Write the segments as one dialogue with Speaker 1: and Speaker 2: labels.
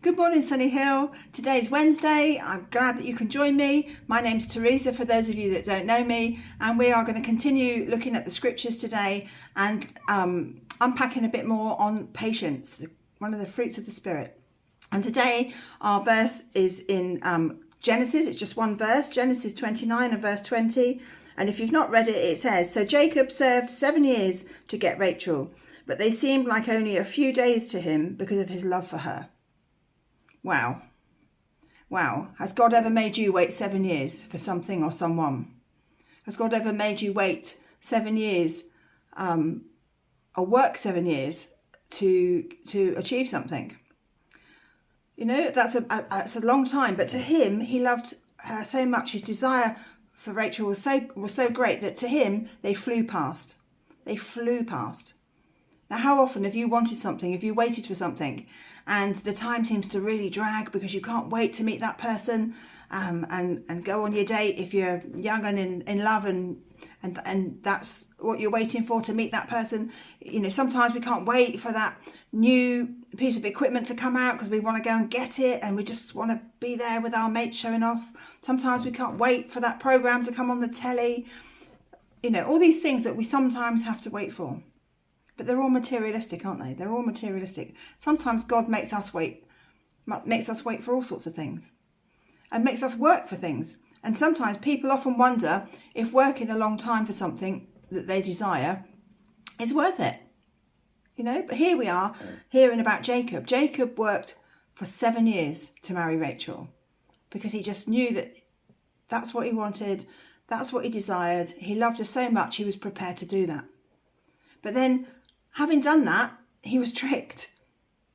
Speaker 1: Good morning, Sunny Hill. Today's Wednesday. I'm glad that you can join me. My name's Teresa, for those of you that don't know me, and we are going to continue looking at the scriptures today and unpacking a bit more on patience, one of the fruits of the Spirit. And today our verse is in Genesis. It's just one verse, Genesis 29 and verse 20. And if you've not read it, it says, "So Jacob served 7 years to get Rachel, but they seemed like only a few days to him because of his love for her." Wow. Wow. Has God ever made you wait 7 years for something or someone? Has God ever made you wait 7 years or work 7 years to achieve something? You know, that's a long time. But to him, he loved her so much. His desire for Rachel was so great that to him, they flew past. They flew past. Now, how often have you wanted something, have you waited for something, and the time seems to really drag because you can't wait to meet that person and go on your date if you're young and in love and that's what you're waiting for, to meet that person. You know, sometimes we can't wait for that new piece of equipment to come out because we want to go and get it and we just want to be there with our mates showing off. Sometimes we can't wait for that program to come on the telly. You know, all these things that we sometimes have to wait for. But they're all materialistic, aren't they? They're all materialistic. Sometimes God makes us wait for all sorts of things and makes us work for things. And sometimes people often wonder if working a long time for something that they desire is worth it. You know, but here we are hearing about Jacob. Jacob worked for 7 years to marry Rachel because he just knew that that's what he wanted. That's what he desired. He loved her so much, he was prepared to do that. But then, having done that, he was tricked.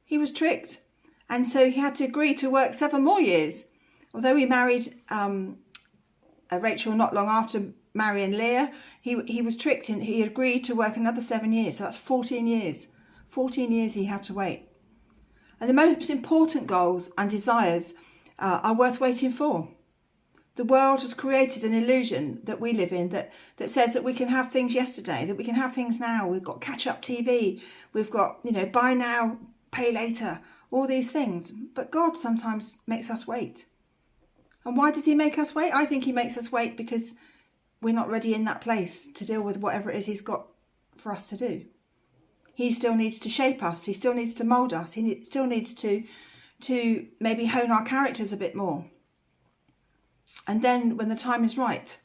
Speaker 1: He was tricked. And so he had to agree to work 7 more years. Although he married Rachel not long after marrying Leah, he was tricked and he agreed to work another 7 years. So that's 14 years. 14 years he had to wait. And the most important goals and desires are worth waiting for. The world has created an illusion that we live in that says that we can have things yesterday, that we can have things now. We've got catch-up TV. We've got, you know, buy now, pay later, all these things. But God sometimes makes us wait. And why does he make us wait? I think he makes us wait because we're not ready in that place to deal with whatever it is he's got for us to do. He still needs to shape us. He still needs to mould us. He still needs to maybe hone our characters a bit more. And then when the time is right,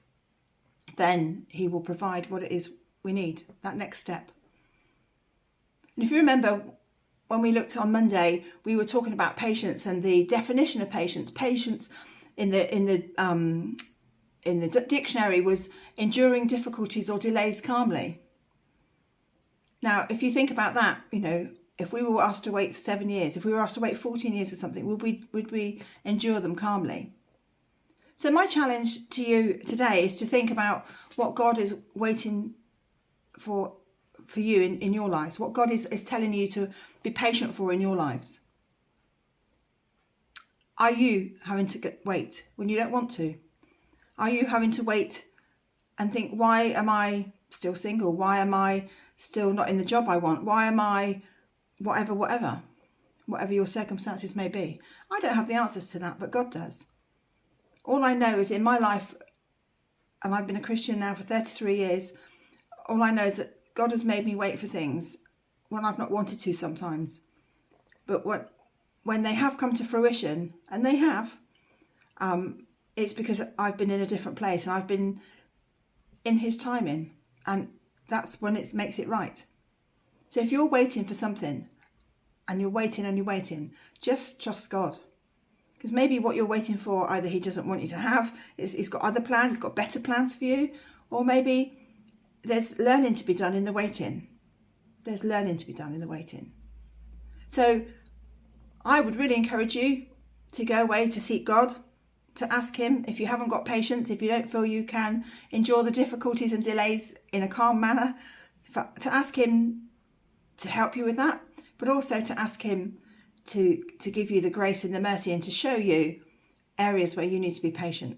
Speaker 1: then he will provide what it is we need, that next step. And if you remember, when we looked on Monday, we were talking about patience and the definition of patience. Patience in the dictionary was enduring difficulties or delays calmly. Now, if you think about that, you know, if we were asked to wait for 7 years, if we were asked to wait 14 years for something, would we endure them calmly? So my challenge to you today is to think about what God is waiting for you in your lives, what God is telling you to be patient for in your lives. Are you having to wait when you don't want to? Are you having to wait and think, why am I still single? Why am I still not in the job I want? Why am I whatever your circumstances may be? I don't have the answers to that, but God does. All I know is in my life, and I've been a Christian now for 33 years, all I know is that God has made me wait for things when I've not wanted to sometimes. But when they have come to fruition, and they have, it's because I've been in a different place and I've been in his timing, and that's when it makes it right. So if you're waiting for something and you're waiting, just trust God. Because maybe what you're waiting for, either he doesn't want you to have, he's got other plans, he's got better plans for you, or maybe there's learning to be done in the waiting. There's learning to be done in the waiting. So I would really encourage you to go away to seek God, to ask him if you haven't got patience, if you don't feel you can endure the difficulties and delays in a calm manner, to ask him to help you with that, but also to ask him to give you the grace and the mercy and to show you areas where you need to be patient.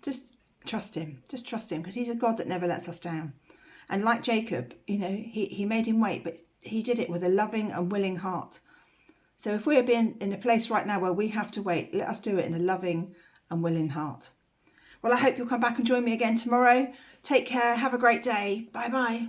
Speaker 1: Just trust him. Just trust him, because he's a God that never lets us down. And like Jacob, you know, he made him wait, but he did it with a loving and willing heart. So if we're being in a place right now where we have to wait, let us do it in a loving and willing heart. Well, I hope you'll come back and join me again tomorrow. Take care. Have a great day. Bye bye.